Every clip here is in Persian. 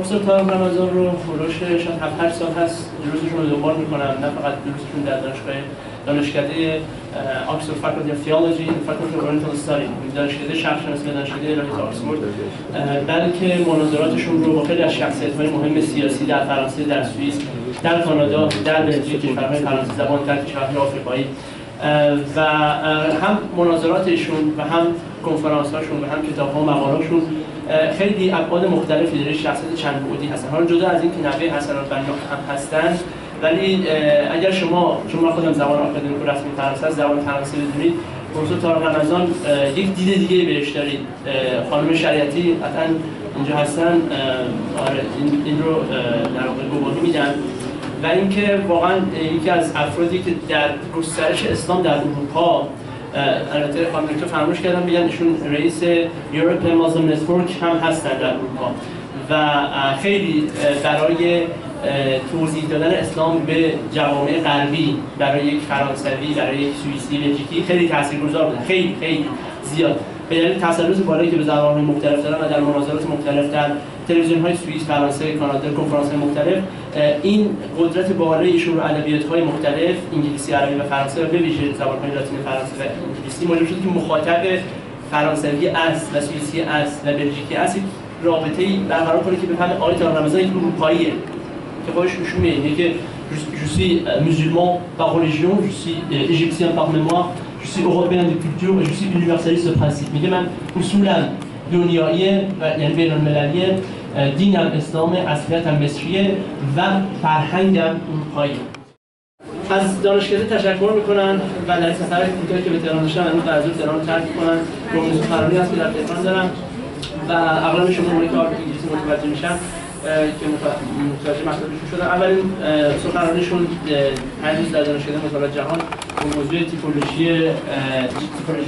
پروفسور طارق رمضان رو هولوش شاید 7-8 سال هست دروسشون رو دنبال میکنم، نه فقط دروسشون در دانشکده آکسفورد فاکولتی اف تئولوژی، فاکولتی اف اورینتال استادی، دانشکده شرق شناسی و دانشکده الهیات آکسفورد، بلکه مناظراتشون رو با خیلی از شخصیت‌های مهم سیاسی در فرانسه، در سوئیس، در کانادا، در بلژیک، کشورهای فرانسه زبان، در کشورهای آفریقایی و هم مناظراتشون و هم کنفرانس‌هاشون و هم کتاب‌ها و مقاله‌هاشون خیلی ابعاد مختلفی داره، شخصیت چند بعدی هستن. حالا جدا از اینکه نوه حسن البنا هم هستن، ولی اگر شما خودم زبان آکادمیک و رسمی فرانسه زبان فرانسه بدونید، پروفسور طارق رمضان یک دید دیگه بهش دارید. خانم شریعتی قطعاً اینجا هستن، آره این رو در واقع گواهی میدن و اینکه واقعا یکی از افرادی که در گسترش اسلام در اروپا، البته خانم دکتر فراموش کردم بگن ایشون رئیس European Muslim Network هم هستن در اروپا و خیلی برای توضیح دادن اسلام به جوامع غربی، برای یک فرانسوی، برای یک سوئیسی، بلژیکی خیلی تاثیرگذار بودن، خیلی زیاد. به دلیل تسلط بالایی که به زبان‌های مختلف دارن و در مناظرات مختلف در تلویزیون‌های سوئیس، فرانسه، کانادا، کنفرانس‌های مختلف، این قدرت بالایی ایشون رو ادبیات‌های مختلف، انگلیسی، عربی و فرانسه و به ویژه زبان‌های لاتین فرانسه و انگلیسی موجب شد که مخاطب فرانسوی است و سوئیسی است و بلژیکی است رابطه‌ای برقرار کنه که بفهمه آقای طارق رمضان یک اروپاییه که خودش نشون میده که je suis musulman par religion, je suis égyptien par mémoire, je suis européen de culture et je suis universaliste de principe. میگه من اصولا دنیاییه و یعنی بین‌المللیه، دینم اسلامه، اصلیتم مصریه و فرهنگم اروپاییه. از دانشکده تشکر میکنن و در سفر کوتاهی که به تهران داشتن امروز در حضور تهران رو ترک میکنن. گمرک فراری هست که در تهران دارن و اغلب شما اونایی که انگلیسی متوجه میشن که متوجه مطلبشون شدن. اولین سخنرانیشون 5 روز در دانشکده مطالعات جهان با موضوع تیپولوژی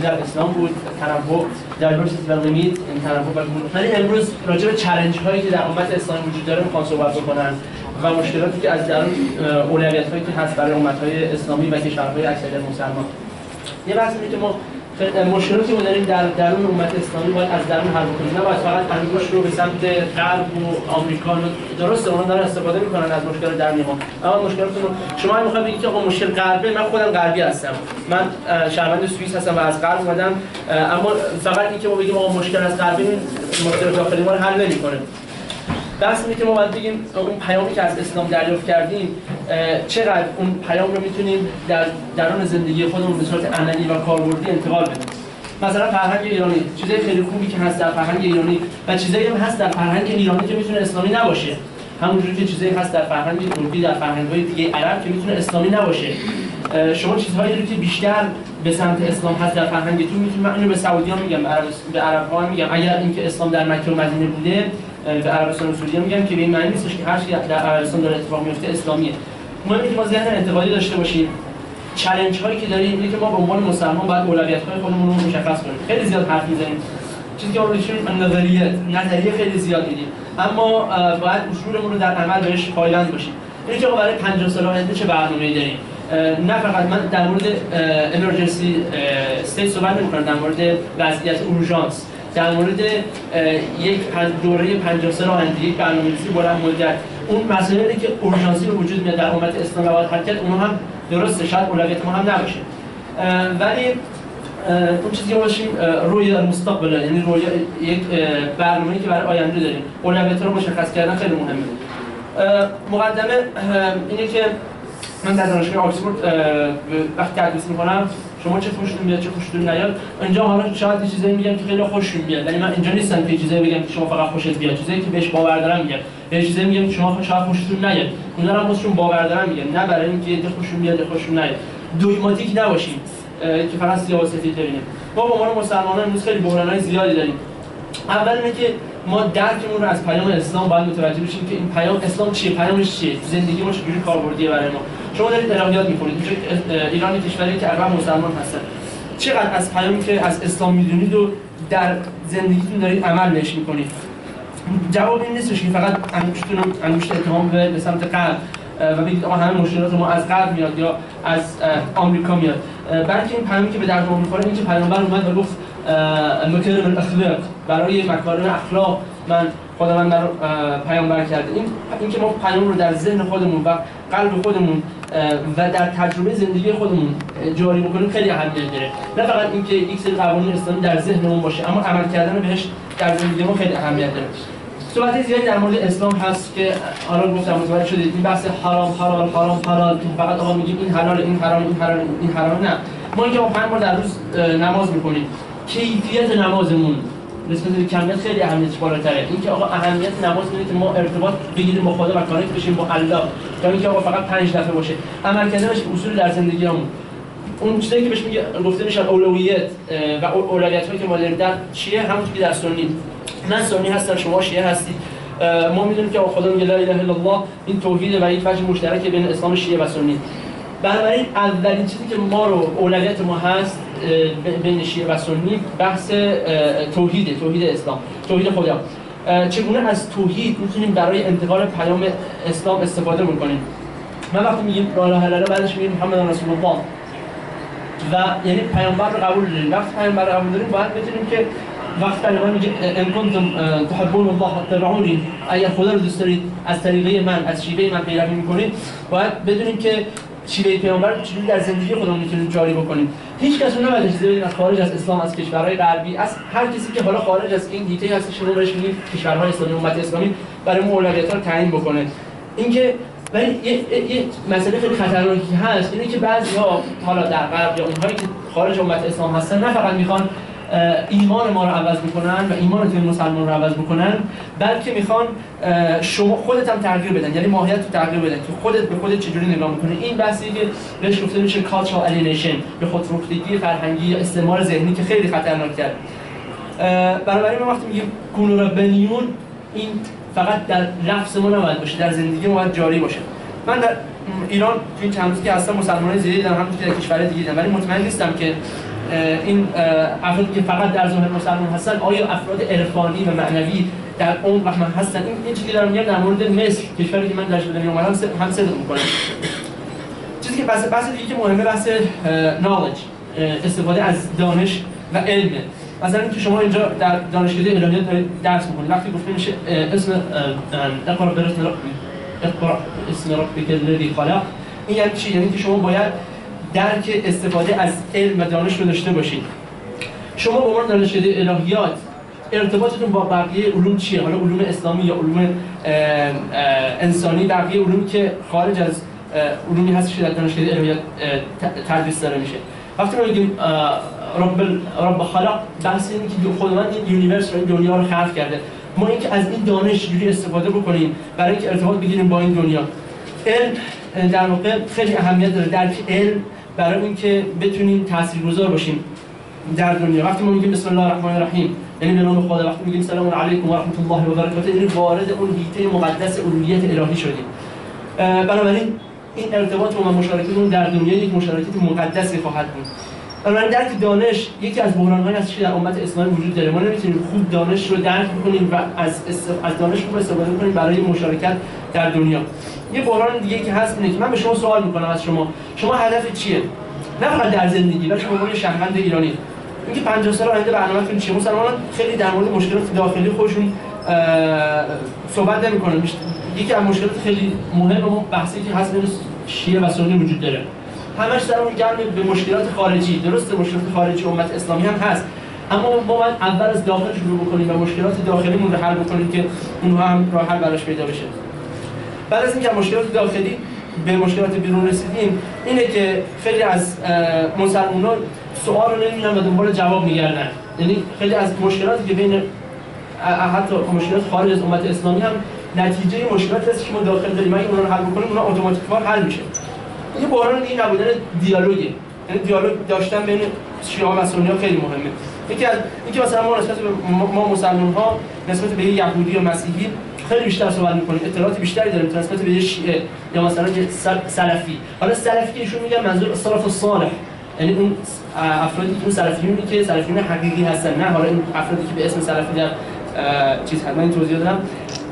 در اسلام بود، تنوع، دایورسیتی و لیمیت، تنوع و گونه. ولی امروز راجع به چالش هایی که در امت اسلامی وجود داره میخوان صحبت بکنن و مشکلاتی که از درون اولویت هایی که هست برای امت های اسلامی و کشورهای اکثریت مسلمان. یه بحث اینه که ما مشکلاتی که داریم در درون امت اسلامی باید از درون حل کنیم، نه باید فقط انگشت رو به سمت غرب و آمریکا. درسته اونا دارن استفاده میکنن از مشکل درونی ما، اما مشکلاتون رو شما میخواید بگید که آقا مشکل غربه، من خودم غربی هستم، من شهروند سوئیس هستم و از غرب اومدم، اما فقط اینکه ما بگیم آقا مشکل از غربه، مشکل داخلی ما رو حل نمیکنه. بحث اینه که ما باید بگیم اون پیامی که از اسلام دریافت کردیم چقدر اون پیام رو میتونیم در درون زندگی خودمون به صورت عملی و کاربردی انتقال بدیم. مثلا فرهنگ ایرانی، چیزای خیلی خوبی که هست در فرهنگ ایرانی و چیزایی هم هست در فرهنگ ایرانی که میتونه اسلامی نباشه. همونجوری که چیزایی هست در فرهنگ ترکی، در فرهنگ‌های دیگه عرب که میتونه اسلامی نباشه. شما چیزهایی رو که بیشتر به سمت اسلام هست در فرهنگتون میتونید، من اینو به سعودیان میگم، به عرب‌ها میگم، اگر اینکه اسلام در مکه و مدینه بوده، به عربستان و سعودی میگم که به این معنی نیستش که هر چیزی در عربستان داره اتفاق میفته اسلامیه. مهمه که ما ذهن انتقادی داشته باشیم. چالش هایی که داریم اینه که ما به عنوان مسلمان باید اولویت‌های خودمون رو مشخص کنیم. خیلی زیاد حرف می‌زنیم، چیزی که اون نظریه خیلی زیاد میدیم، اما باید اصولمون رو در عمل بهش پایبند باشیم. اینه که ما برای 50 سال آینده چه برنامه‌ای داریم. نه فقط من در مورد امرجنسی استیت صحبت نمی‌کنم، در مورد وضعیت اورژانس، در مورد یک دوره 50 سال آینده، یک برنامه‌ریزی بلند مدت، اون مسائلی که اورژانسی به وجود میاد در امت اسلام و باید حرکت، اونها هم درسته، شاید اولویت ما هم نباشه، ولی اون چیزی که باشیم روی مستقبل، یعنی روی یک برنامه‌ای که برای آینده داریم، اولویت‌ها رو مشخص کردن خیلی مهمه. مقدمه اینه که من در دانشگاه آکسفورد وقتی تدریس می‌کنم، شما چه خوشتون میاد چه خوشتون نیاد، اینجا حالا شاید یه چیزایی میگم که خیلی خوشتون میاد، ولی من اینجا نیستم که چیزایی بگم که شما فقط خوشت بیاد، چیزایی که بهش باور دارم میگم، یه چیزایی میگم که شما شاید خوشتون نیاد، اونا رو خودشون باور دارم میگم، نه برای اینکه یه خوشتون میاد یا خوشتون نیاد. دوگماتیک نباشیم که فقط سیاه و سفید ببینیم. ما به عنوان مسلمانان امروز خیلی بحران‌های زیادی داریم. اول اینه که ما درکمون رو از پیام اسلام باید متوجه بشیم که این پیام اسلام چیه، پیامش چیه، زندگی ما چجوری کاربردیه برای ما. شما دارید الهیات می‌خونید، ایران کشوری که اغلب مسلمان هستن، چقدر از پیامی که از اسلام می‌دونید و در زندگیتون دارید عمل بهش می‌کنید؟ جواب این نیستش که فقط انگشت اتهام به سمت غرب و بگید آقا همه مشکلات ما از غرب میاد یا از آمریکا میاد، بلکه این پیامی که به درد ما می‌خوره اینکه پیامبر اومد و گفت مکارم الاخلاق، برای مکارم اخلاق من خداوند در پیامبر کرده. این که ما پیام رو در ذهن خودمون و قلب خودمون و در تجربه زندگی خودمون جاری بکنیم خیلی اهمیت داره. نه فقط اینکه یک سری قوانین اسلامی در ذهنمون باشه، اما عمل کردن بهش در زندگی ما خیلی اهمیت داره. صحبت زیادی در مورد اسلام هست که الان گفتم متوجه شدید این بحث حرام حلال حرام حلال که فقط آقا میگیم این حلال این حرام این حلال این حرام، نه. ما اینکه ما 5 بار در روز نماز میکنیم، کیفیت نمازمون نسبت به کمیت خیلی اهمیتش بالاتره. اینکه آقا اهمیت نماز اینه که ما ارتباط بگیریم با خدا و کانکت بشیم با الله، تا اینکه آقا فقط 5 دفعه باشه. عمل کردنش اصول در زندگیمون، اون چیزایی که بهش میگه گفته میشه اولویت و اولویت‌هایی که ما داریم در چیه، همونطور که در سنی. من سنی هستم، شما شیعه هستید. ما میدونیم که خدا میگه لا اله الا الله، این توحید و یک وجه مشترک بین اسلام شیعه و سنی. بنابراین اولین چیزی که ما رو اولویت ما هست بین شیعه و سنی بحث توحید اسلام، توحید خدا. چگونه از توحید میتونیم برای انتقال پیام اسلام استفاده بکنیم. من وقتی میگیم لا اله الا الله بعدش میگیم محمد رسول الله و یعنی پیامبر رو قبول داریم. وقتی پیامبر رو قبول داریم باید بدونیم که وقتی پیامبر میگه ان کنتم تحبون الله فاتبعونی، اگر خدا رو دوست دارید از طریقه من، از شیوه من پیروی میکنید، باید بدونیم که شیوه پیامبر رو چجوری در زندگی خودمون میتونیم جاری بکنیم. هیچ کس نباید اجازه بدیم از خارج از اسلام، از کشورهای غربی، از هر کسی که حالا خارج از این دیته هست شما بهش میگید کشورهای اسلامی، امت اسلامی، برای ما اولویت‌ها رو تعیین بکنه. اینکه ولی یه مسئله خیلی خطرناکی هست، اینه که بعضی‌ها حالا در غرب یا اونهایی که خارج امت اسلام هستن نه فقط میخوان ایمان ما رو عوض میکنن و ایمان تیم مسلمان رو عوض میکنن، بلکه میخوان شما خودت هم تغییر بدن، یعنی ماهیت رو تغییر بدن که خودت به خودت چجوری نگاه میکنی. این بحثی که بهش گفته میشه cultural alienation، به خودفروختگی فرهنگی یا استعمار ذهنی که خیلی خطرناکه. بنابراین ما وقتی میگیم کونوا ربانیون، این فقط در لفظ ما نباید باشه، در زندگی ما باید جاری باشه. من در ایران تو این چند روزی که هستم مسلمانای زیادی دیدم، همونطور که در کشورهای دیگه دیدم، ولی مطمئن نیستم که این افرادی که فقط در ظاهر مسلمان هستن آیا افراد عرفانی و معنوی در اون رحمه هستن. این چیزی دارم میگم در مورد مصر، کشوری که من درش بدم اومدم هم صدق میکنم. چیزی که بحث دیگه که مهمه بحث knowledge، استفاده از دانش و علم. مثلا اینکه شما اینجا در دانشکده الهیات دارید درس میکنید، وقتی گفته میشه اسم اقرا اسم ربک الذی خلق، این یعنی چی؟ یعنی که شما باید درک استفاده از علم و دانش رو داشته باشید. شما به عنوان دانشکده الهیات ارتباطتون با بقیه علوم چیه؟ حالا علوم اسلامی یا علوم انسانی، بقیه علومی که خارج از علومی هست که در دانشکده الهیات تدریس داره میشه. وقتی ما میگیم رب خلق، بحث اینه که خداوند این یونیورس رو، این دنیا رو خلق کرده. ما اینکه از این دانش جوری استفاده بکنیم برای اینکه ارتباط بگیریم با این دنیا. علم در واقع خیلی اهمیت داره، درک علم برای اینکه بتونیم تاثیرگذار باشیم در دنیا. وقتی ما میگیم بسم الله الرحمن الرحیم، یعنی به نام خدا، وقتی میگیم سلام علیکم و رحمت الله و برکاته، یعنی وارد اون هیته مقدس الوهیت الهی شدیم. بنابراین این ارتباط و مشارکتمون در دنیا یک مشارکت مقدسی خواهد بود. بنابراین درک دانش یکی از بحران‌هایی است که در امت اسلامی وجود داره. ما نمیتونیم خوب دانش رو درک کنیم و از دانش خوب استفاده کنیم برای مشارکت در دنیا. یه بحران دیگه که هست اینه که من به شما سوال میکنم، از شما هدف چیه؟ نه فقط در زندگی، بلکه به عنوان شهروند ایرانی. اینکه 50 سال آینده برنامه‌تون چیه؟ مسلمانان خیلی در مورد مشکلات داخلی خودشون صحبت نمی‌کنن. یکی از مشکلات خیلی مهم و بحثی که هست بین شیعه و سنی وجود داره، همش سرمون گرم به مشکلات خارجی. درسته مشکلات خارجی امت اسلامی هم هست، اما ما باید اول از داخل شروع بکنیم و مشکلات داخلیمون رو حل بکنیم که اونها هم راه حل براش پیدا بشه. بعد از اینکه مشکلات داخلی به مشکلات بیرون رسیدیم، اینه که خیلی از مسلمانان سوال رو نمی‌بینن و دنبال جواب می‌گردن. یعنی خیلی از مشکلاتی که بین حتی مشکلات خارج از امت اسلامی هم نتیجه مشکلاتی هست که ما داخل داریم. اگه اونها رو حل بکنیم، اونها اتوماتیکوار حل میشه. یه بحران دیگه نبودن دیالوگه، یعنی دیالوگ داشتن بین شیعه و سنی خیلی مهمه. اینکه مثلا ما نسبت به ما مسلمان‌ها نسبت به یهودی و مسیحی خیلی بیشتر صحبت می‌کنیم، اطلاعات بیشتری داریم نسبت به شیعه یا مثلا که سلفی. حالا سلفی که ایشون میگن منظور سلف الصالح، یعنی اون افرادی که اون سلفیونی که سلفیون حقیقی هستن، نه حالا این افرادی که به اسم سلفی در چیز حتما این توضیح دادم.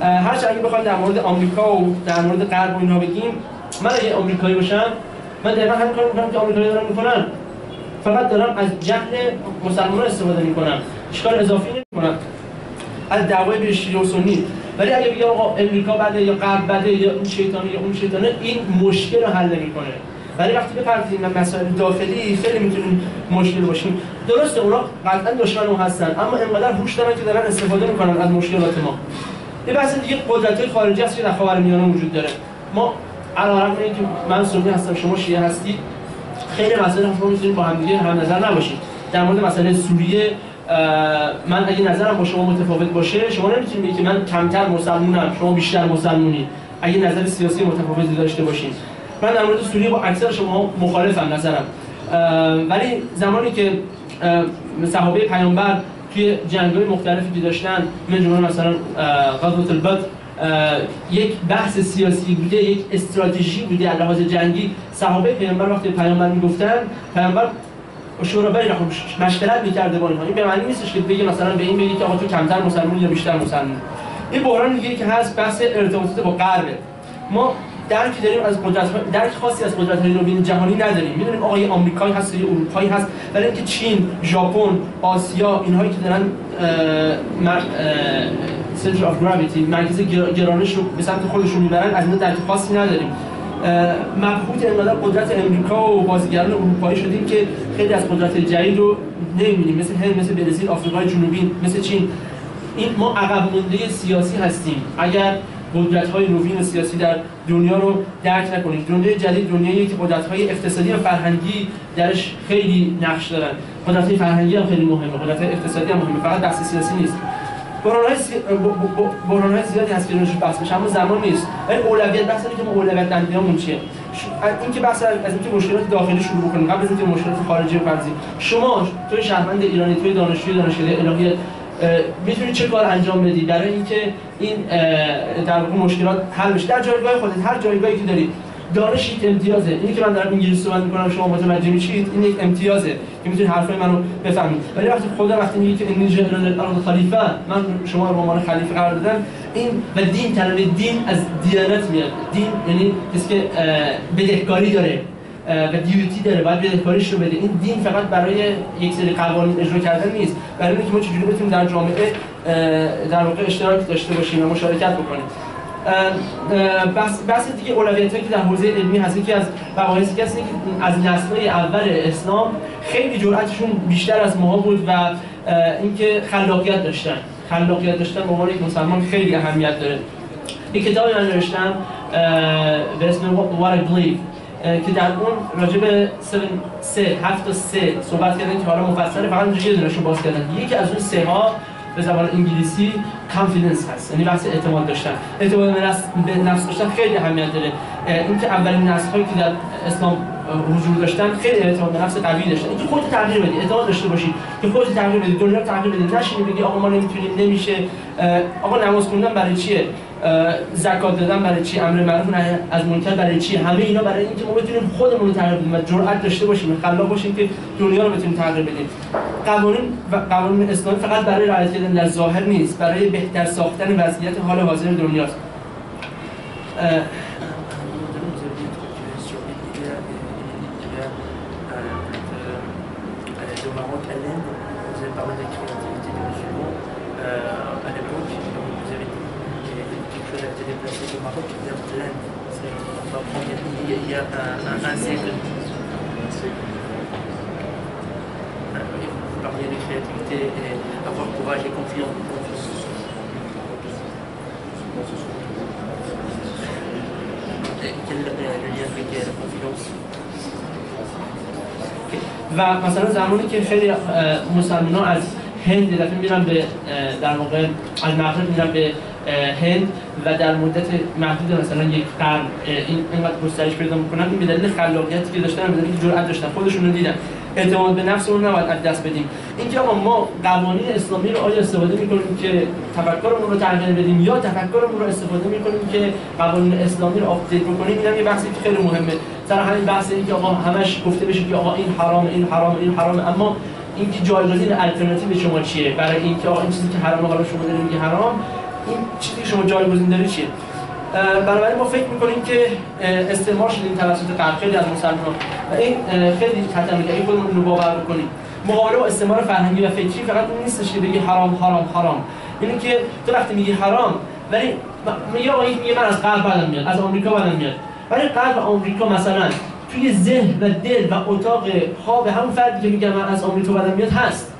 هر چه اگه بخوایم در مورد آمریکا و در مورد غرب و اینا بگیم، من اگه آمریکایی باشم، من دقیقاً همین کارو می‌کنم که آمریکایی دارن می‌کنن. فقط دارم از جهل مسلمان‌ها استفاده می‌کنم، اشکال اضافی نمی‌کنم. از دعوای بین شیعه و سنی. ولی اگه بگم آقا امریکا بده یا غرب بده یا این شیطانی یا اون شیطانه، این مشکل رو حل نمی‌کنه. ولی وقتی بپردازیم به مسائل داخلی خیلی میتونیم مشکل باشیم. درسته اونا قطعا دشمن ما هستن، اما اینقدر هوش دارن که دارن استفاده میکنن از مشکلات ما. یه بحث دیگه قدرت‌های خارجی هست که در خاورمیانه وجود داره. ما علیرغم اینکه من سنی هستم شما شیعه هستید، خیلی مسائل ما میتونیم با هم دیگه هم نظر نباشیم. در مورد مسئله سوریه من اگه نظرم با شما متفاوت باشه، شما نمیتونید بگید که من کمتر مسلمونم شما بیشتر مسلمونی اگه نظر سیاسی متفاوتی داشته باشین. من در مورد سوریه با اکثر شما مخالفم نظرم، ولی زمانی که صحابه پیامبر توی جنگ‌های مختلفی که داشتن، من جمله مثلا غزوه البدر یک بحث سیاسی بوده، یک استراتژی بوده از لحاظ جنگی، صحابه پیامبر وقتی پیامبر میگفتن، پیامبر شورا بینهم مشورت می‌کرده با اینها. این به معنی نیستش که بگه مثلا به این بگی که آقا تو کمتر مسلمون یا بیشتر مسلمون. این بحران دیگه که هست بحث ارتباطات با غربه. ما درکی داریم از قدرت‌ها، درک خاصی از قدرت‌های نوین جهانی نداریم. می‌دونیم آقا یه آمریکایی هست یا اروپایی هست، ولی اینکه چین، ژاپن، آسیا اینهایی که دارن سنتر آف گراویتی مرکز گرانش رو به سمت خودشون میبرن، از این درک خاصی نداریم. مبهوت اینقدر قدرت امریکا و بازیگران اروپایی شدیم که خیلی از قدرت جدید رو نمی‌بینیم، مثل هند، مثل برزیل، آفریقای جنوبی، مثل چین. این ما عقب مونده سیاسی هستیم اگر قدرت‌های نوین سیاسی در دنیا رو درک نکنیم. دنیای جدید دنیایی که قدرت‌های اقتصادی و فرهنگی درش خیلی نقش دارن. قدرت‌های فرهنگی هم خیلی مهمه، قدرت‌های اقتصادی هم مهمه، فقط بحث سیاسی نیست. بحران‌های زیادی هست که روش بحث بشه، اما زمان نیست. ولی اولویت بحث اینه که ما اولویت دهنده‌مون چیه؟ اینکه بحث از اینکه مشکلات داخلی شروع بکنیم قبل از اینکه مشکلات خارجی بپردازیم. شما توی شهروند ایرانی، توی دانشجوی دانشکده الهیات میتونی چه کار انجام بدی برای اینکه این در واقع مشکلات حل بشه در جایگاه خودت، هر جایگاهی که دارید. دانش یک امتیازه. اینی که من دارم انگلیسی صحبت می‌کنم شما متوجه میشید، این یک امتیازه که میتونید حرفای منو بفهمید. ولی وقتی میگه که انی جعل الارض خلیفه، من شما رو به عنوان خلیفه قرار دادم، این و دین، کلمه دین از دیانت میاد. دین یعنی کسی که بدهکاری داره و دیوتی داره، باید بدهکاریش رو بده. این دین فقط برای یک سری قوانین اجرا کردن نیست، برای اینکه ما چجوری بتونیم در جامعه در واقع اشتراک داشته باشیم و مشارکت بکنیم. بحث دیگه اولویتایی که در حوزه علمی هست، یکی از مباحثی که از نسل‌های اول اسلام خیلی جرأتشون بیشتر از ما بود و اینکه خلاقیت داشتن به عنوان یک مسلمان خیلی اهمیت داره. یک کتابی من نوشتم به اسم What I Believe که در اون راجع به 7 تا 3 صحبت کردن که حالا مفصل فقط یه دونه‌شو باز کردن. یکی از اون 3 ها به زبان انگلیسی کانفیدنس هست، یعنی بحث اعتماد داشتن. اعتماد به نفس داشتن خیلی اهمیت داره. اینکه اولین نسل‌هایی که در اسلام حضور داشتن خیلی اعتماد به نفس قوی داشتن. اینکه خودت تغییر بدی، اعتماد داشته باشی که خودت تغییر بدی، دنیا رو تغییر بدی، نشینی بگی آقا ما نمیتونیم، نمیشه. آقا نماز خوندن برای چیه؟ زکات دادن برای چی؟ امر معروف نهی از منکر برای چی؟ همه اینا برای اینکه ما بتونیم خودمون رو تغییر بدیم و جرأت داشته باشیم، خلاق باشیم که دنیا رو بتونیم تغییر بدیم. قوانین اسلامی فقط برای رعایت کردن در ظاهر نیست، برای بهتر ساختن وضعیت حال حاضر دنیاست. Il y a un siècle. Vous parliez de créativité et avoir courage et confiance. Quel est le lien avec la confiance? و مثلا زمانی که خیلی مسلمان‌ها از هند یه دفعه میرن به در واقع از مغرب میرن به هند و در مدت محدود مثلا یک قرن اینقدر گسترش پیدا میکنن، این به دلیل خلاقیتی که داشتن، به دلیل جرأت داشتن، خودشون رو دیدن. اعتماد به نفسمون نباید از دست بدیم. اینکه آقا ما قوانین اسلامی رو آیا استفاده میکنیم که تفکرمون رو تغییر بدیم یا تفکرمون رو استفاده میکنیم که قوانین اسلامی رو آپدیت بکنیم، اینم یه بحثی که خیلی مهمه. سر همین بحث اینکه آقا همش گفته بشه که آقا این حرام، این حرام، این حرام، اما اینکه جایگزین الटरनेटिव شما چیه؟ برای اینکه آقا این چیزی که حرامه حالا شما دارید میگی حرام، این چیزی که شما جایگزین دارید چیه؟ بنابراین ما فکر میکنیم که استعمار شدیم توسط غرب خیلی از مسلمان‌ها و این خیلی خطرناکه. اگه خودمون رو باور بکنیم مقابله با استعمار فرهنگی و فکری فقط اون نیستش که بگی حرام حرام حرام، اینه که تو وقتی میگی حرام ولی یا میگه من از غرب بدم میاد، از آمریکا بدم میاد، ولی غرب آمریکا مثلا توی ذهن و دل و اتاق خواب همون فردی که میگه من از آمریکا بدم میاد هست.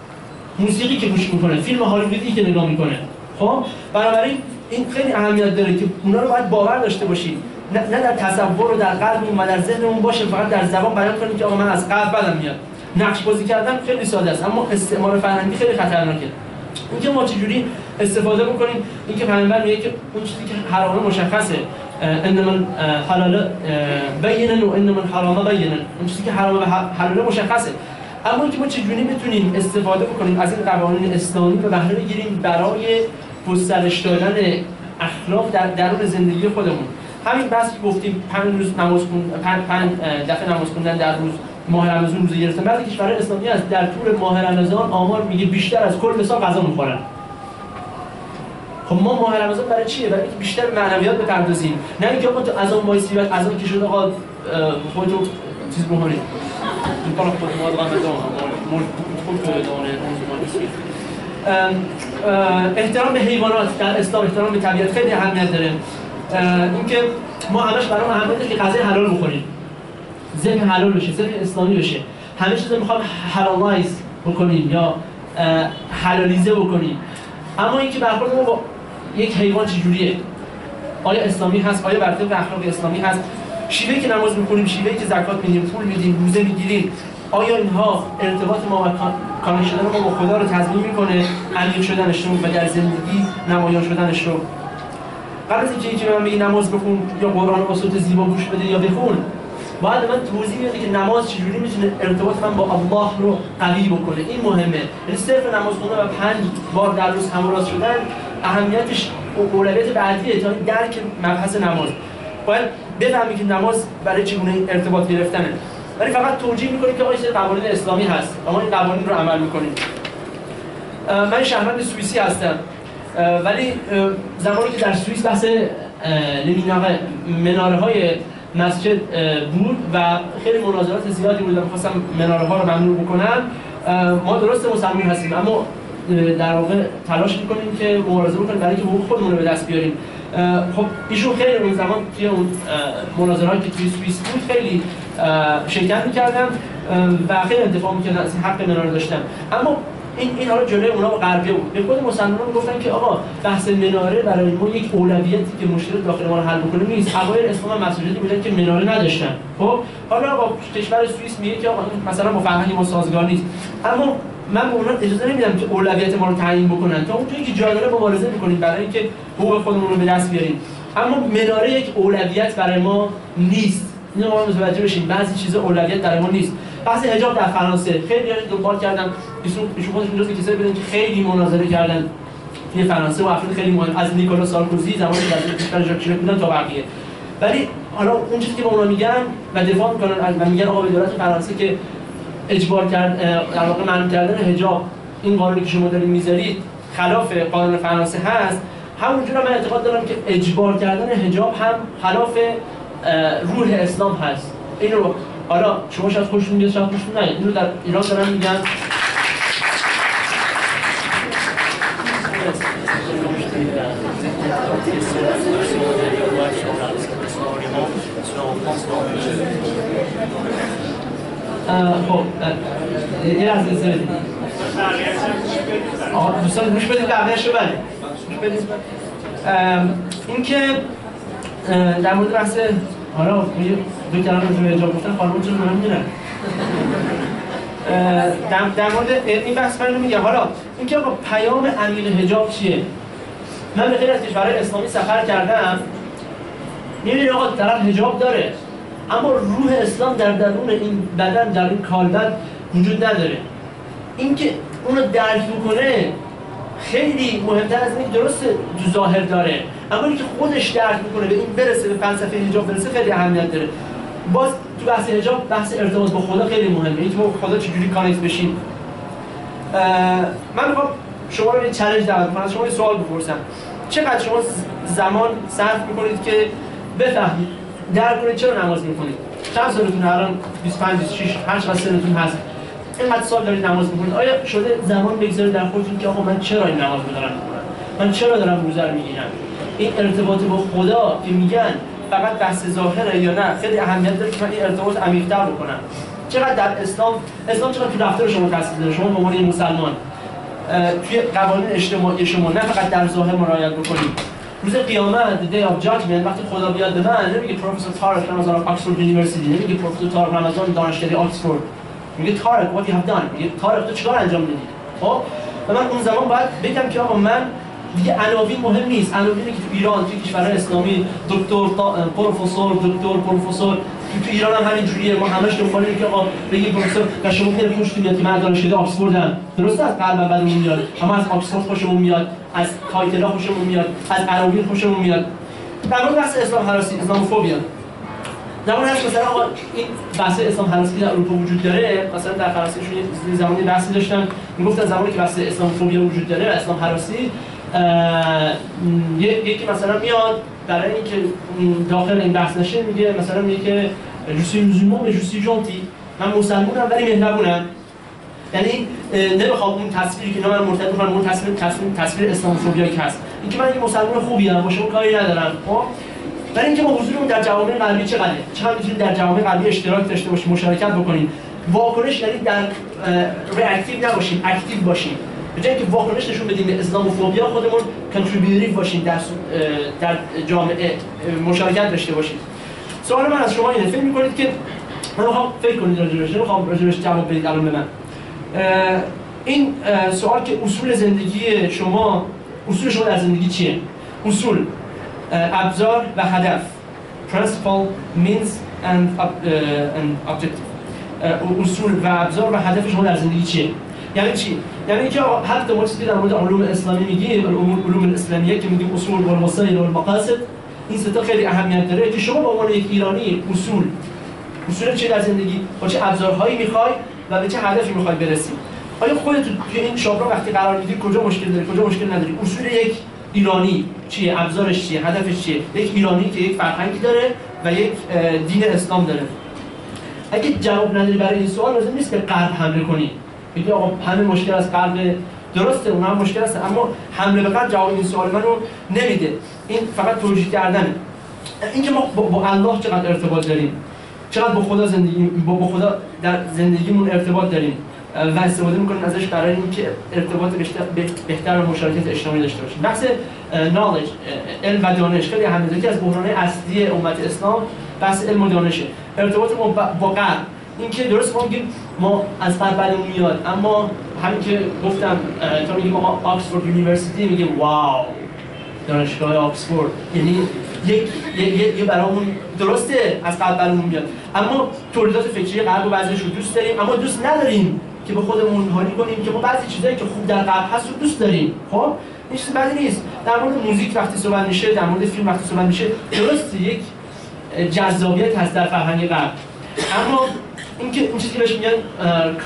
موسیقی که گوش میکنه، فیلم هالیوودی که نگاه میکنه. خب بنابراین این خیلی اهمیت داره که اونا رو باید باور داشته باشی، نه در تصور و در قلبمون و در ذهنمون باشه، فقط در زبان بیان کنیم که آقا من از قلب بدم میاد. نقش بازی کردن خیلی ساده است اما استعمال فرهنگی خیلی خطرناکه. اینکه ما چجوری استفاده بکنیم، اینکه پیامبر میگه که اون چیزی که حرامه مشخصه، انما حلال بینن و انما الحرام بینن، اون چیزی که حرامه و حلاله مشخصه. اما اینکه ما چجوری میتونیم استفاده بکنیم از این قوانین اسلامی و بهره بگیریم برای گسترش دادن اخلاق در درون زندگی خودمون. همین بحثی که گفتیم 5 روز نماز خوندن، 5 دفعه نماز خوندن در روز ماه رمضان روزه گرفتن. بعضی کشورهای اسلامی هست در طول ماه رمضان آمار میگه بیشتر از کل سال غذا میخورن. خب ما ماه رمضان برای چیه؟ برای اینکه بیشتر معنویات بپردازیم، نه اینکه آقا تو اذان وایسی بعد اذان که شد آقا خودتو چیز بکنید. این کارو خود ما دارم احترام به حیوانات در اسلام، احترام به طبیعت خیلی اهمیت داره. اینکه ما همش برام اهمیته که غذای حلال بخوریم، ذبح حلال بشه، ذبح اسلامی بشه. همه چیز رو میخوام حلالایز بکنیم یا حلالیزه بکنیم. اما اینکه برخورد ما با یک حیوان چجوریه؟ آیا اسلامی هست؟ آیا بر طبق اخلاق اسلامی هست؟ شیوهی که نماز می‌خونیم، شیوهی که زکات میدیم، پول میدیم، روزه میگیریم، آیا اینها ارتباط ما و کامل شدن ما با خدا رو تضمین میکنه؟ عمیق شدنش رو و در زندگی نمایان شدنش رو. قبل از اینکه یکی به من بگه نماز بخون یا قرآن با صوت زیبا گوش بده یا بخون، باید من توضیح بده که نماز چجوری میتونه ارتباط من با الله رو قوی بکنه. این مهمه. یعنی صرف نماز خوندن و 5 بار در روز همراز شدن اهمیتش اولویت بعدیه تا درک مبحث نماز. باید بفهمی که نماز برای چگونه ارتباط گرفتنه. ولی فقط توجیه می‌کنیم که آقا این قوانین اسلامی هست، اما این قوانین رو عمل می‌کنیم. من شهروند سوئیسی هستم، ولی زمانی که در سوئیس بحث مناره‌های مسجد بود و خیلی مناظرات زیادی بود، می‌خواستم مناره‌ها رو ممنوع بکنم. ما درست مسلمان هستیم اما در واقع تلاش می‌کنیم که مبارزه بکنیم برای اینکه حقوق خودمون رو به دست بیاریم. خب ایشون خیلی اون زمان توی اون مناظرهایی که توی سوئیس بود خیلی شرکت می‌کردم و خیلی انتفاع می‌کردم، از حق مناره داشتم. اما این حالا جلوی اونا و غربیه بود. به خود مسلمانان گفتن که آقا بحث مناره برای ما یک اولویتی که مشکل داخل ما رو حل بکنه نیست. اوایل اسلام مسئولیتی بودن که مناره نداشتن. خب حالا آقا کشور سوئیس میگه که آقا مثلا با فرهنگ ما سازگار نیست. اما من به اونا اجازه نمیدم که اولویت ما رو تعیین بکنن. تا اونجایی که جا داره مبارزه می‌کنیم برای اینکه حقوق خودمون رو به دست بیاریم. اما مناره یک اولویت برای ما نیست. اینو ما متوجه بشیم. بعضی چیزا اولویت برای ما نیست. بحث حجاب در فرانسه خیلی دنبال کردن. ایشون خودشون جزو کسایی بودن که خیلی مناظره کردن توی فرانسه و افراد خیلی مهم از نیکولا سارکوزی زمانی که وزیر کشور ژاک شیراک بودن تا بقیه. ولی حالا اون چیزی که به اونا میگن و دفاع میکنن و میگن آقا به دولت فرانسه که اجبار کرد در واقع ممنوع کردن حجاب، این قانونی که شما دارید میذارید خلاف قانون فرانسه هست. همونجوری من اعتقاد دارم که اجبار کردن حجاب هم خلاف روح اسلام هست. اینو حالا شما شاید خوشتون بیاد شاید خوشتون نیاد، اینو در ایران دارن میگن. خب یه لحظه اجازه بدید. دوستان گوش بدید بقیه‌اشو گوش بدید. اینکه در مورد بحث حالا دو کلمه راجع به حجاب گفتن خانم‌ها چون من میرن. در مورد این بحث من میگم حالا اینکه آقا پیام عمیق حجاب چیه؟ من به خیلی از کشورهای اسلامی سفر کردم. می‌بینید آقا طرف حجاب داره اما روح اسلام در درون این بدن، در این کالبد وجود نداره. اینکه اونو درک بکنه خیلی مهمتر از اینکه درسته تو ظاهر داره، اما اینکه خودش درک میکنه به این برسه، به فلسفه حجاب برسه خیلی اهمیت داره. باز تو بحث حجاب بحث ارتباط با خدا خیلی مهمه، اینکه با خدا چجوری کانکت بشیم. من میخوام شما رو یه چالش دعوت کنم، شما یه سوال بپرسم. چقدر شما زمان صرف میکنید که بفهمید درک کنید چرا نماز میکنید؟ چند سالتون الان 25 26 هر چقدر سنتون هست اینقدر سال دارید نماز میکنید، آیا شده زمان بگذارید در خودتون که آقا من چرا این نماز رو دارم میکنم؟ من چرا دارم روزه رو میگیرم؟ این ارتباط با خدا که میگن فقط بحث ظاهره یا نه، خیلی اهمیت داره که من این ارتباط عمیق‌تر بکنم. چقدر در اسلام چقدر تو رفتار شما تاثیر داره. شما به عنوان مسلمان توی قوانین اجتماعی شما نه فقط در ظاهر مراعات بکنید. روز قیامت دی آف جاجمنت وقتی خدا بیاد به من نمیگه پروفسور تارک رمضان آکسفورد یونیورسیتی، نمیگه پروفسور تارک رمضان دانشکده آکسفورد، میگه تارک what you have done، میگه تارک تو چیکار انجام دادی؟ خب و من اون زمان باید بگم که آقا من دیگه عناوین مهم نیست. عناوینی که تو ایران توی کشورهای اسلامی دکتر پروفسور تو ایران هم همینجوریه. ما همش دنبالیم که آقا بگیم پروفسور و شما خیلی خوشتون میاد که من دانشکده آکسفوردم. درسته از قلبم بدمون میاد، اما از آکسفورد خوشمون میاد، از تایتلا خوشمون میاد، از عناوین خوشمون میاد. در مورد بحث اسلام هراسی، اسلاموفوبیا، در مورد مثلا آقا این بحث اسلام هراسی در اروپا وجود داره. مثلا در فرانسهشون یه زمانی بحثی داشتن میگفتن زمانی که بحث اسلاموفوبیا وجود داره و اسلام هراسی یکی مثلا میاد برای اینکه داخل این بحث نشه میگه مثلا میگه که je suis musulman mais je suis gentil، من مسلمانم ولی مهربونم. یعنی نمیخوام اون تصویری که من مرتبط می‌کنم اون تصویر اسلاموفوبیا که هست، اینکه من یه مسلمان خوبی ام، با شما کاری ندارم. خب برای اینکه ما حضورمون در جوامع غربی چقدره، چقدر میتونیم در جوامع غربی اشتراک داشته باشیم، مشارکت بکنیم. واکنش یعنی در ریاکتیو نباشیم، اکتیو باشیم. به جای اینکه واکنش نشون بدیم به اسلاموفوبیا خودمون کانتریبیوتیو باشیم، در جامعه مشارکت داشته باشیم. سوال من از شما اینه، فکر می‌کنید که من می‌خوام فکر کنید راجعش، نمی‌خوام راجعش جواب بدید الان به من. این سوال که اصول زندگی شما، اصول شما در زندگی چیه؟ اصول، ابزار و هدف. Principle, means and objective. اصول و ابزار و هدف شما در زندگی چیه؟ یعنی چی؟ یعنی اینکه حتی ما چیزی در مورد علوم اسلامی میگیم، علوم اسلامیه که میگیم اصول و وسایل و مقاصد، این سه تا خیلی اهمیت داره که شما به عنوان یک ایرانی اصول چه در زندگی، با چه ابزارهایی میخوای و به چه هدفی میخوای برسی. آیا خودت توی این شابرا وقتی قرار میگیری کجا مشکل داری، کجا مشکل نداری؟ اصول یک ایرانی چیه؟ ابزارش چیه؟ هدفش چیه؟ یک ایرانی که یک فرهنگی داره و یک دین اسلام داره. اگه جواب نداری برای این سوال لازم نیست که غرب حمله کنی. بگی آقا همه مشکل از غرب، درسته اونها هم مشکل هست، اما حمله به غرب جواب این سوال منو نمیده. این فقط توجیه کردنه. اینکه ما با الله چقدر ارتباط داریم، چقدر با خدا با خدا در زندگیمون ارتباط داریم و استفاده میکنیم ازش برای اینکه ارتباط بهتر و مشارکت اجتماعی داشته باشیم. بحث knowledge، علم و دانش خیلی اهمیت داره. یکی از بحران‌های اصلی امت اسلام بحث علم و دانشه. ارتباط ما با غرب، اینکه درست ما میگیم ما از غرب بدمون میاد، اما همین که گفتم تا میگیم ما آکسفورد یونیورسیتی میگیم واو دانشگاه آکسفورد، یعنی یه برامون درسته از غرب بدمون میاد، اما تولیدات فکری غرب و بعضیش رو دوست داریم، اما دوست نداریم که به خودمون حالی کنیم که ما بعضی چیزایی که خوب در غرب هست رو دوست داریم. خب این چیز بدی نیست. در مورد موزیک وقتی صحبت میشه، در مورد فیلم وقتی صحبت میشه، درسته یک جذابیت هست در فرهنگ غرب، اما اینکه این چیزی بهش میگن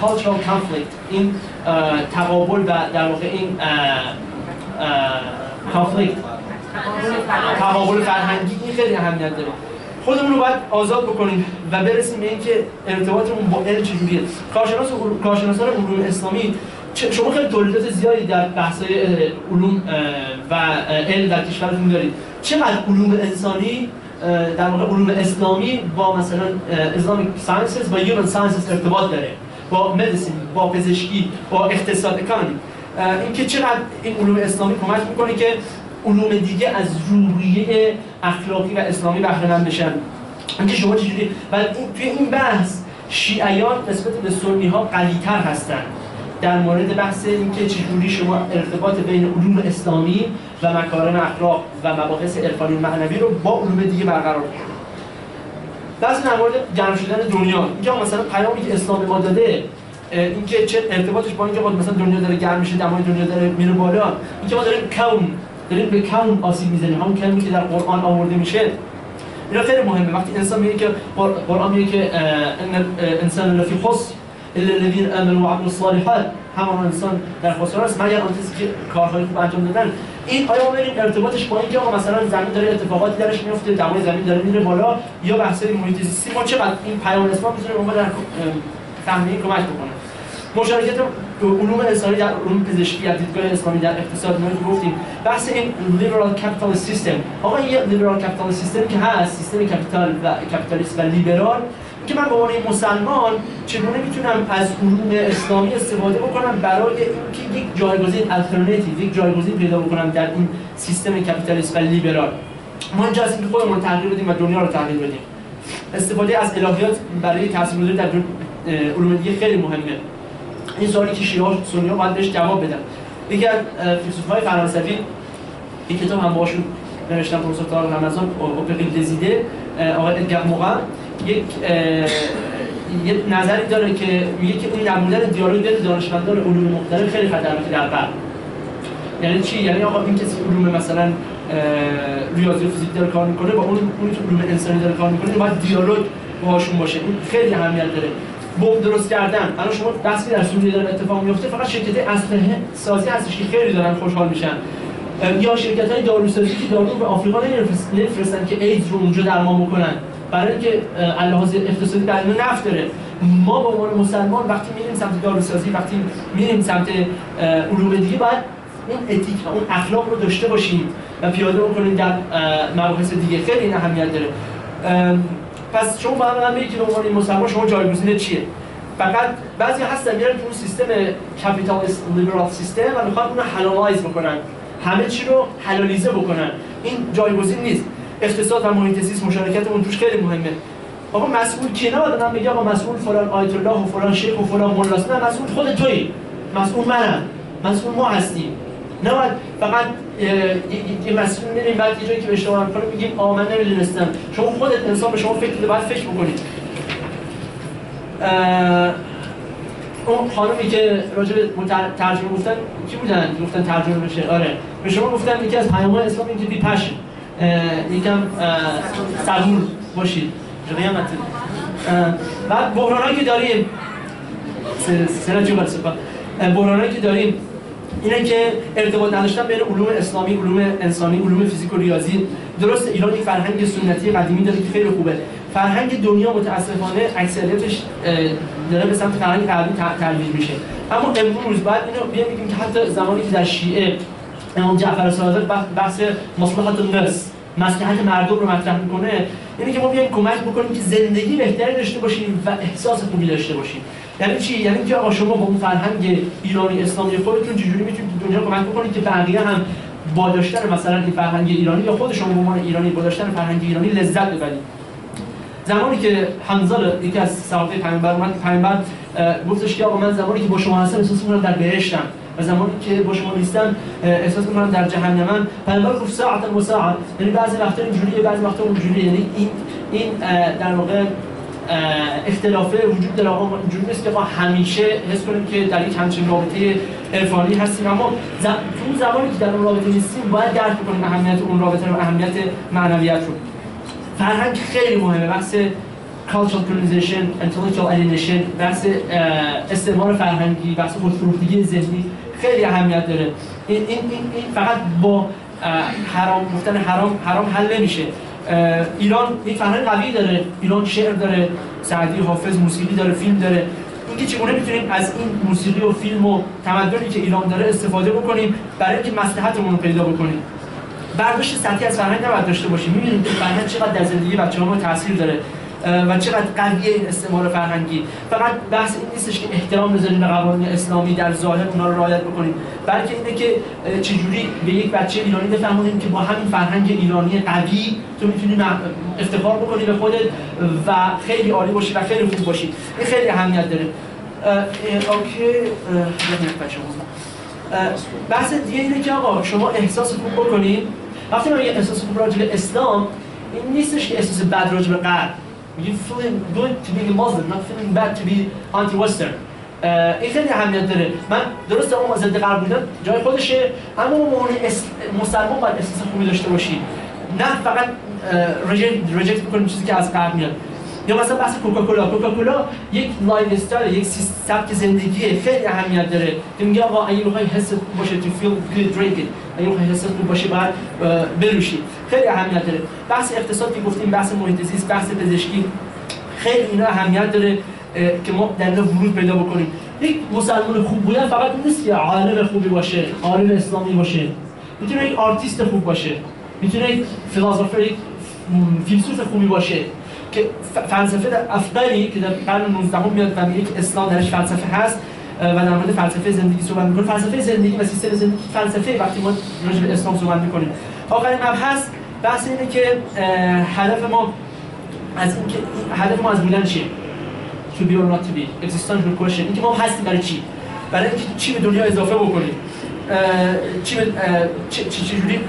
cultural conflict، این تقابل و در واقع این conflict، تقابل فرهنگی، این خیلی اهمیت داره. خودمون رو باید آزاد بکنیم و برسیم به اینکه ارتباطمون با علم چجوریه. کارشناسان علوم اسلامی، شما خیلی تولیدات زیادی در بحث‌های علوم و علم در کشورتون دارید. چقدر علوم انسانی در واقع علوم اسلامی با مثلا Islamic sciences و human sciences ارتباط داره، با مدیسین، با پزشکی، با اقتصاد، اکانومی. اینکه چقدر این علوم اسلامی کمک میکنه که علوم دیگه از روحیه اخلاقی و اسلامی بهره مند بشن. اینکه شما چجوری و توی این بحث شیعیان نسبت به سنی ها قلی‌تر هستن در مورد بحث اینکه چجوری شما ارتباط بین علوم اسلامی و مکارم اخلاق و مباحث عرفانی و معنوی رو با علوم دیگه برقرار کنید. بحث در مورد گرم شدن دنیا، اینکه مثلا پیامی که اسلام ما داده، اینکه چه ارتباطش با اینکه مثلا دنیا داره گرم میشه، دمای دنیا داره میره بالا، اینکه ما داریم به کون آسیب میزنیم، همون کمی که در قرآن آورده میشه. اینا خیلی مهمه. وقتی انسان میگه که قرآن میگه که انسان لفی خسر الا الذين امنوا وعملوا الصالحات، همون انسان در خسارت است مگر آن کسی که کارهای خوب انجام دادن. این آیا ما بریم ارتباطش با اینکه آقا مثلا زمین داره اتفاقاتی درش میفته، دمای زمین داره میره بالا، یا بحث‌های محیط زیستی، ما چقدر این پیام اسلام میتونه ما در فهمیدن کمک بکنه. مشارکت علوم انسانی در علوم پزشکی از دیدگاه اسلامی در اقتصاد ما گفتیم بحث این لیبرال کپیتال سیستم. آقا این لیبرال کپیتال سیستم که هست، سیستم کپیتال و کپیتالیست و لیبرال، که من به عنوان مسلمان چگونه میتونم از علوم اسلامی استفاده بکنم برای اینکه یک جایگزین الटरनेटिव، یک جایگزین پیدا بکنم در این سیستم کپیتالیست و لیبرال. ما اینجا از اینکه خودمون تغییر بدیم و دنیا رو تغییر بدیم. استفاده از الهیات برای تاثیرگذاری در علوم دیگه خیلی مهمه. این سوالی که شیعه و سنی‌ها باید بهش جواب بدن. یکی از فیلسوف‌های فرانسوی این کتاب هم باشون نوشتن، پروفسور طارق رمضان اوپریل دزیده، آقای ادگر موقع یک نظری داره که میگه که این نمودن دیالوگ بین دانشمندان علوم مختلف خیلی خطرناکه در غرب. یعنی چی؟ یعنی آقا این کسی علوم مثلا ریاضی و فیزیک داره کار میکنه با اونی که علوم انسانی داره کار میکنه باید دیالوگ باهاشون باشه. این خیلی اهمیت داره. بمب درست کردن، الان شما بحثی در سوریه داره اتفاق میفته، فقط شرکت اسلحه سازی هستش که خیلی دارن خوشحال میشن، یا شرکت‌های داروسازی که دارو به آفریقا نمیفرستن که ایدز رو اونجا درمان بکنن، برای اینکه لحاظ اقتصادی در نفت داره. ما به عنوان مسلمان وقتی میریم سمت داروسازی، وقتی میریم سمت علوم دیگه، باید اون اتیک و اون اخلاق رو داشته باشیم و پیاده بکنیم در مباحث دیگه. خیلی این اهمیت داره. پس شما باید من بگید که به عنوان مسلمان شما جایگزین چیه؟ فقط بعضی هستن میرن تو اون سیستم کپیتالیست لیبرال سیستم و میخوان اون رو حلالایز بکنن، همه چی رو حلالیزه بکنن. این جایگزین نیست. اقتصاد و محیط زیست مشارکتمون توش خیلی مهمه. آقا مسئول کی؟ نباید من بگم آقا مسئول فلان آیت الله و فلان شیخ و فلان مولاست. نه، مسئول خود تویی، مسئول منم، مسئول ما هستیم. نباید فقط یه مسئول میریم بعد یه جایی که به اشتباه میکنه میگیم من نمیدونستم. شما خودت انسان به شما فکر بده، باید فکر بکنید. اون خانمی که راجع به ترجمه گفتن کی بودن؟ گفتن ترجمه بشه. آره، به شما گفتن یکی از پیام‌های اسلام اینه که بی پشن، یکم صبور باشید. قیامت بعد بحرانایی که داریم بحرانایی که داریم اینه که ارتباط نداشتن بین علوم اسلامی، علوم انسانی، علوم فیزیک و ریاضی. درست ایران یک فرهنگ سنتی قدیمی داره که خیلی خوبه. فرهنگ دنیا متاسفانه اکثریتش داره به سمت فرهنگ غربی ترویج میشه. اما امروز باید اینو بگیم که حتی زمانی که در شیعه امام جعفر صادق بحث مصلحت الناس، مصلحت مردم رو مطرح میکنه، یعنی که ما بیایم کمک بکنیم که زندگی بهتری داشته باشیم و احساس خوبی داشته باشیم. یعنی چی؟ یعنی که آقا شما با اون فرهنگ ایرانی اسلامی خودتون چجوری میتونید دنیا کمک بکنید که بقیه هم با داشتن مثلا این فرهنگ ایرانی یا خود شما به عنوان ایرانی با داشتن فرهنگ ایرانی لذت ببرید. زمانی که حنظله یکی از صحابه پیامبر اومد، پیامبر گفتش که آقا من زمانی که با شما هستم احساس می‌کنم در بهشتم و زمانی که با شما نیستم احساس می‌کنم در جهنمم. پیامبر گفت ساعت و ساعت، یعنی بعضی وقتا اینجوریه بعضی وقتا اونجوریه. یعنی این در واقع اختلافه وجود داره. آقا اینجوری نیست که ما همیشه حس کنیم که در یک همچین رابطه عرفانی هستیم، اما تو زمانی که در اون رابطه نیستیم باید درک کنیم اهمیت اون رابطه و اهمیت معنویت رو. فرهنگ خیلی مهمه. بحث cultural colonization، intellectual alienation، بحث استعمار فرهنگی، بحث خودفروختگی ذهنی خیلی اهمیت داره. این فقط با حرام گفتن حرام حل نمیشه. ایران یک فرهنگ قوی داره، ایران شعر داره، سعدی، حافظ، موسیقی داره، فیلم داره. اینکه چگونه میتونیم از این موسیقی و فیلم و تمدنی که ایران داره استفاده بکنیم برای اینکه مصلحتمون رو پیدا بکنیم. برداشت سطحی از فرهنگ نباید داشته باشیم. می‌بینیم که فرهنگ چقدر در زندگی بچه‌ها تاثیر داره و چقدر قویه این استعمار فرهنگی. فقط بحث این نیستش که احترام بذاریم به قوانین اسلامی در ظاهر اونا رو رعایت بکنیم، بلکه اینه که چجوری به یک بچه ایرانی بفهمونیم که با همین فرهنگ ایرانی قوی تو میتونی افتخار بکنی به خودت و خیلی عالی باشی و خیلی خوب باشی. این خیلی اهمیت داره. اوکی، بحث دیگه اینه که آقا شما احساس خوب بکنید. وقتی من میگم احساس خوب راجع به اسلام، این نیستش که احساس بد راجع به غرب. You feeling good to be a Muslim, not feeling bad to be anti-Western. این خیلی اهمیت داره. من درسته اون ضد غرب بودن جای خودشه، اما مسلمان باید احساس خوبی داشته باشی. نه فقط ریجکت بکنیم چیزی که از غرب میاد. یا مثلا بحث کوکاکولا یک لایف استایل، یک سبک زندگیه، خیلی اهمیت داره. که میگه آقا اگه بخوای حست باشه to feel good drink it، اگه بخوای حست خوب باشه باید بنوشی. خیلی اهمیت داره. بحث اقتصاد که گفتیم، بحث محیط زیست، بحث پزشکی، خیلی اینا اهمیت داره که ما در اینا ورود پیدا بکنیم. یک مسلمان خوب بودن فقط نیست که عالم خوبی باشه، عالم اسلامی باشه. میتونه یک آرتیست خوب باشه، میتونه یک فیلسوف، یک فیلسوف خوبی باشه که فلسفه افقری که در قرن 19 میاد و یک اسلام درش فلسفه هست و در مورد فلسفه زندگی صحبت می‌کنه. فلسفه زندگی و سیستم زندگی فلسفه وقتی ما راجع به اسلام صحبت می‌کنیم. آخرین مبحث بحث اینه که هدف ما از بودن چیه؟ To be or not to be. Existential question. اینکه ما هستیم برای چی؟ برای اینکه چی به دنیا اضافه بکنیم. چجوری؟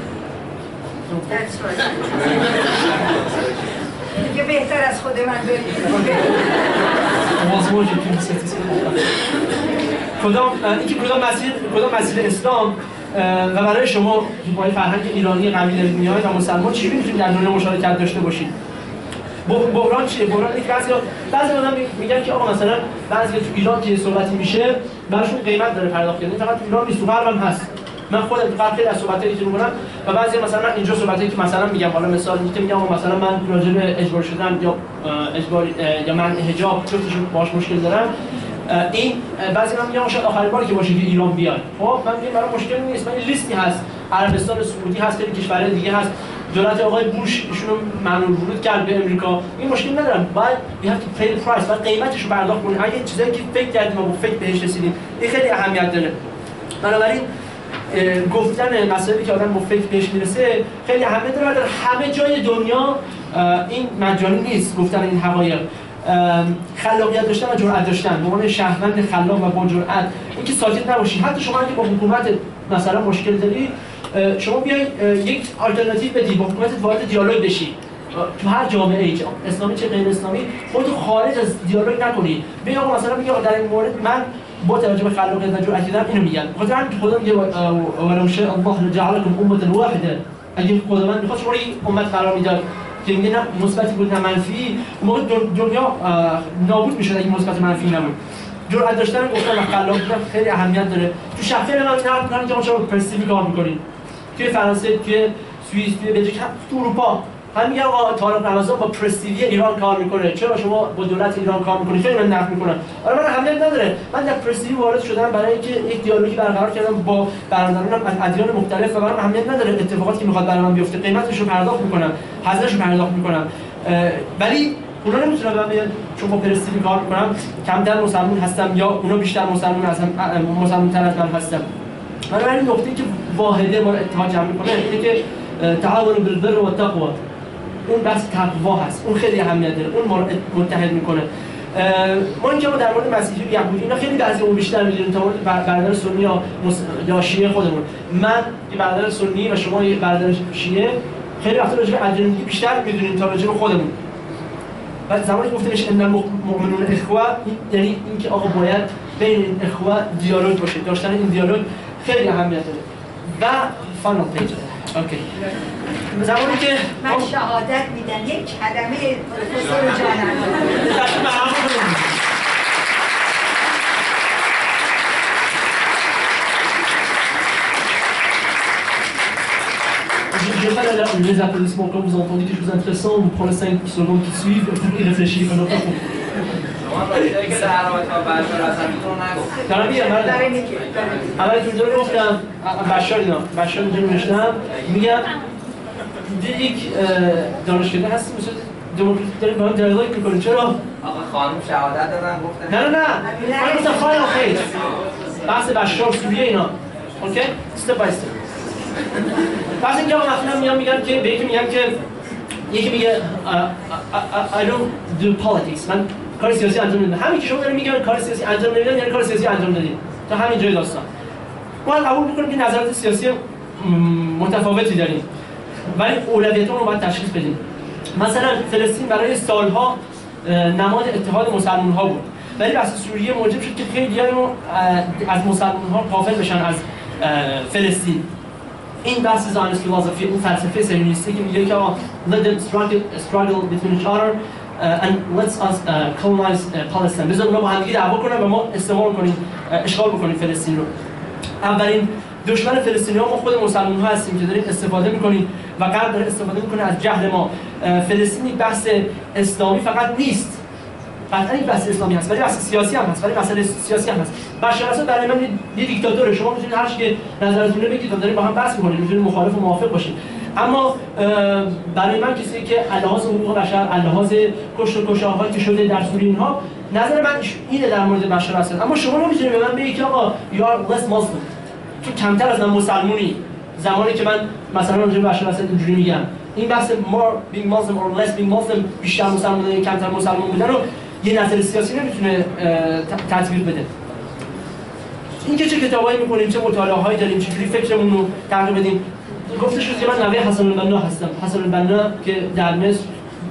دیگه بهتر از خود من بگید. کدام مسیر اسلام و برای شما که با فرهنگ ایرانی قوی دارید میاد و مسلمان چی میتونید در دنیا مشارکت داشته باشید؟ بحران چیه؟ بحران یک بعضی آدم میگن که آقا مثلا بعضی تو ایران که صحبتی میشه براشون قیمت داره پرداخت کردن، فقط تو ایران نیست، تو غرب هم هست. من خودم تو خیلی از صحبتایی که می‌کنم و بعضی مثلا من اینجا صحبتایی که مثلا میگم، حالا مثال میگم مثلا من راجع به اجبار شدن یا اجبار یا من حجاب جفتشون باهاش مشکل دارم. این بعضی من میگم شاید آخرین باری که باشه که ایران بیاد. خب من میگم برای مشکل نیست، من لیستی هست، عربستان سعودی هست، خیلی کشورهای دیگه هست. دولت آقای بوش ایشونو ممنوع ورود کرد به امریکا. این مشکل ندارم. باید we have to pay the price. باید قیمتش رو پرداخت کنیم. اگه چیزایی که فکر کردیم و با فکر بهش رسیدیم، این خیلی اهمیت داره. بنابراین گفتن مسائلی که آدم با فکر بهش میرسه خیلی اهمیت داره. در همه جای دنیا این مجانی نیست گفتن این حقایق. خلاقیت داشتن و جرأت داشتن به عنوان شهروند خلاق و با جرأت، اینکه ساکت نباشید. حتی شما اگه با حکومت مثلا مشکل دارید، شما بیاید یک آلترناتیو بدید، با حکومت وارد دیالوگ بشید. تو هر جامعه‌ای چه اسلامی چه غیر اسلامی خودتون خارج از دیالوگ نکنید. ببین آقا مثلا میگه در این مورد من با توجه به خلاقیت و جرأت دارم اینو میگم. خاطر همین خدا میگه ولو شاء الله لجعلكم امه واحده. اگه خدا من میخواد شما رو یک امت قرار میداد که میگه نه مثبتی بود نه منفی، اون موقع دنیا نابود میشد اگه مثبت منفی نبود. جرأت داشتن گفتن و خلاق بودن خیلی اهمیت داره. تو شهر من نقد می‌کنم که ما چرا پرسیوی کار می‌کنیم. توی فرانسه، توی سوئیس، توی بلژیک، تو اروپا هم میگن آقا طارق رمضان با پرستیوی ایران کار میکنه، چرا شما با دولت ایران کار میکنید؟ خیلی من نقد میکنم. آره من اهمیت نداره. من در پرستیوی وارد شدم برای اینکه یک دیالوگی برقرار کردم با برادرانم از ادیان مختلف و برام اهمیت نداره اتفاقاتی که میخواد برای من بیفته، قیمتش رو پرداخت میکنم، هزینه‌اش رو پرداخت میکنم. ولی اونا نمیتونن من بگن چون با پرستیوی کار میکنم کمتر مسلمان هستم یا اونا بیشتر مسلمان هستن، مسلمان‌تر از من هستم. بنابراین نقطه‌ای که واحده ما اتحاد جمع میکنه اینه که تعاون بالبر و التقوا. اون بحث تقوا هست، اون خیلی اهمیت داره، اون ما رو متحد میکنه. ما اینجا در مورد مسیحی و یهودی اینا خیلی بعضی اون بیشتر میدونیم تا مورد برادر سنی یا شیعه خودمون. من یه برادر سنی و شما یه برادر شیعه خیلی وقتا راجع به ادیان بیشتر میدونیم تا راجع به خودمون. بعد زمانی گفته میشه ان المؤمنون اخوه، یعنی اینکه آقا باید بین این اخوه دیالوگ باشه، داشتن این دیالوگ خیلی اهمیت داره. و فانال پیج اوکی. زمانی که من شهادت میدم یک کلمه پروفسور جانم Je n'ai pas les applaudissements quand vous entendez quelque chose d'intéressant, on prend les 5 secondes qui suivent pour y réfléchir à notre propos. اول اینجا رو گفتم بشار اینجا رو نوشتم میگم یک دانشکده هستی مثل دموکراسی داریم با هم دیالوگ میکنیم. چرا؟ آقا خانم شهادت دادن گفتن نه من گفتم فاینال پیج بحث بشار سوریه اینا. اوکی؟ استپ بای استپ. پس اینجا مثلا میگن که به یکی میگن که یکی میگه I don't do politics، من کار سیاسی انجام نمیدم. همین که شما دارید میگن کار سیاسی انجام نمیدن یعنی کار سیاسی انجام دادید. تا همین جای داستان ما قبول میکنیم که نظرات سیاسی متفاوتی داریم ولی اولویت‌ها رو باید تشخیص بدیم. مثلا فلسطین برای سالها نماد اتحاد مسلمان‌ها بود ولی بحث سوریه موجب شد که خیلی‌ها از مسلمان‌ها غافل بشن از فلسطین. این بحث زایونیست فیلسوفی، اون فلسفه صهیونیستی که میگه که let them struggle between each other and let's us colonize Palestine. بذار اونا با هم دیگه دعوا کنن و ما استعمار کنیم، اشغال بکنیم فلسطین رو. اولین دشمن فلسطینی‌ها ما خود مسلمان‌ها هستیم که داریم استفاده می‌کنیم و غرب داره استفاده می‌کنه از جهل ما. فلسطین یک بحث اسلامی فقط نیست. قطعا این بحث اسلامی هست، ولی بحث سیاسی هم هست، ولی مسئله سیاسی هم هست. بشار اسد برای من یه دیکتاتوره. شما میتونید هر چی که نظرتونه بگید و دارید با هم بحث می‌کنید، میتونید مخالف و موافق باشید. اما برای من کسی که لحاظ حقوق بشر، لحاظ کشت و کشتارهایی که شده در سوریه اینها، نظر من اینه در مورد بشار اسد. اما شما نمیتونید به من بگید که آقا you are less Muslim، تو کمتر از من مسلمونی. زمانی که من مثلا راجع به بشار اسد اینجوری میگم، این بحث more being Muslim or less being Muslim، بیشتر مسلمان بودن کمتر مسلمان بودن رو یه نظر سیاسی نمیتونه تطبیق بده. اینکه چه کتابایی می‌خونیم، چه مطالعه‌هایی داریم، چجوری فکرمون رو تغییر بدیم. گفته شد که من نوه حسن البنا هستم. حسن البنا که در مصر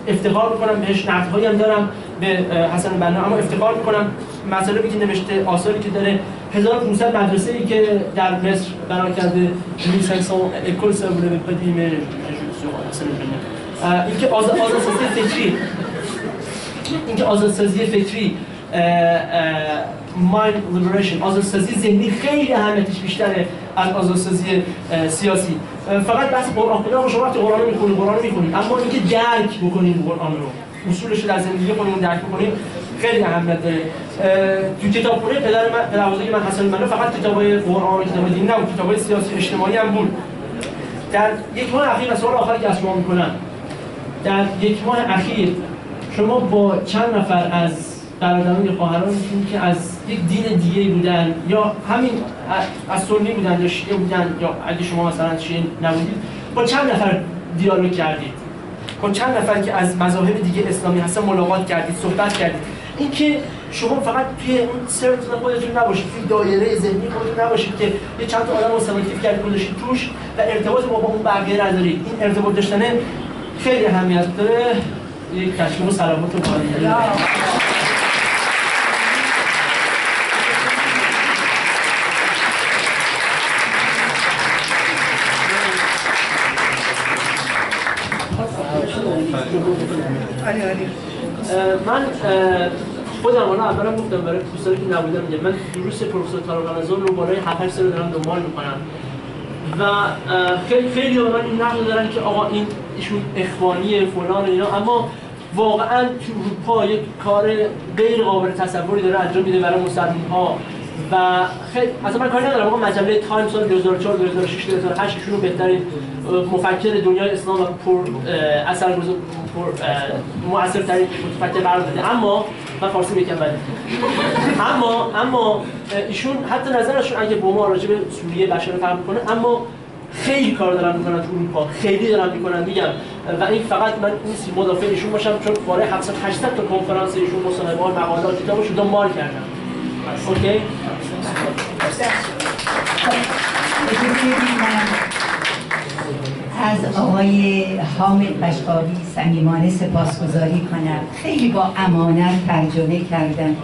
افتخار می‌کنم بهش، نقدهایی هم دارم به حسن البنا، اما افتخار می‌کنم مسئله که نوشته، آثاری که داره، 1500 مدرسه‌ای که در مصر بنا کرده، 1500 écoles ça vous l'avez pas dit mais حسن البنا. اینکه آزادسازی فکری، اینکه آزادسازی فکری، mind liberation، آزادسازی ذهنی خیلی اهمیتش بیشتره از آزادسازی سیاسی. فقط بحث قرآن خوندن، شما وقتی قرآن رو میخونید، اما اینکه درک بکنید قرآن رو، اصولش رو در زندگی خودمون درک بکنیم خیلی اهمیت داره. تو کتابخونه پدربزرگ من حسن البنا فقط کتابای قرآن و کتابای دینی نبود، کتابای سیاسی اجتماعی هم بود. در یک ماه اخیر، سوال آخری که از شما میکنم، در یک ماه اخیر شما با چند نفر از برادران یا خواهرانتون که از یک دین دیگه بودن یا همین از سنی بودن یا شیعه بودن، یا اگه شما مثلا شیعه نبودید، با چند نفر دیالوگ کردید؟ با چند نفر که از مذاهب دیگه اسلامی هستن ملاقات کردید، صحبت کردید؟ اینکه شما فقط توی اون سرکل خودتون نباشید، توی دایره ذهنی خودتون نباشید که یه چند تا آدم رو سلکتیو کردید گذاشتید توش و ارتباط با اون بقیه ندارید. این ارتباط داشتن خیلی اهمیت داره. یک تشکر و سلامت و بالینه. من خودم اولا گفتم برای دوستانی که نبودن میگم، من دروس پروفسور طارق رمضان رو بالای 7-8 سال دارم دنبال میکنم و خیلی به من این نقد دارن که آقا این ایشون اخوانیه فلان اینا، اما واقعا تو اروپا یک کار غیر قابل تصوری داره انجام میده برای مسلمان‌ها و خیلی اصلا من کاری ندارم. آقا مجله تایم سال 2004 2006 2008 ایشون رو بهترین مفکر دنیای اسلام و پر اثرگذار مؤثرترین مفکر قرار داده، اما من فارسی میگم ولی اما ایشون حتی نظرشون اگه با ما راجع به سوریه بشار فهم میکنه، اما خیلی کار دارن میکنن تو اروپا، خیلی دارن میکنن میگم. و این فقط من نیست مدافع ایشون باشم، چون بالای 700-800 تا کنفرانس ایشون، مصاحبه‌ها، مقالات، کتاباشو دنبال کردم. اوکی؟ از آقای حامد قشقابی صمیمانه سپاسگزاری کنم. خیلی با امانت ترجمه کردن.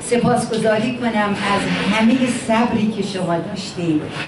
سپاسگزاری کنم از همه صبری که شما داشتید.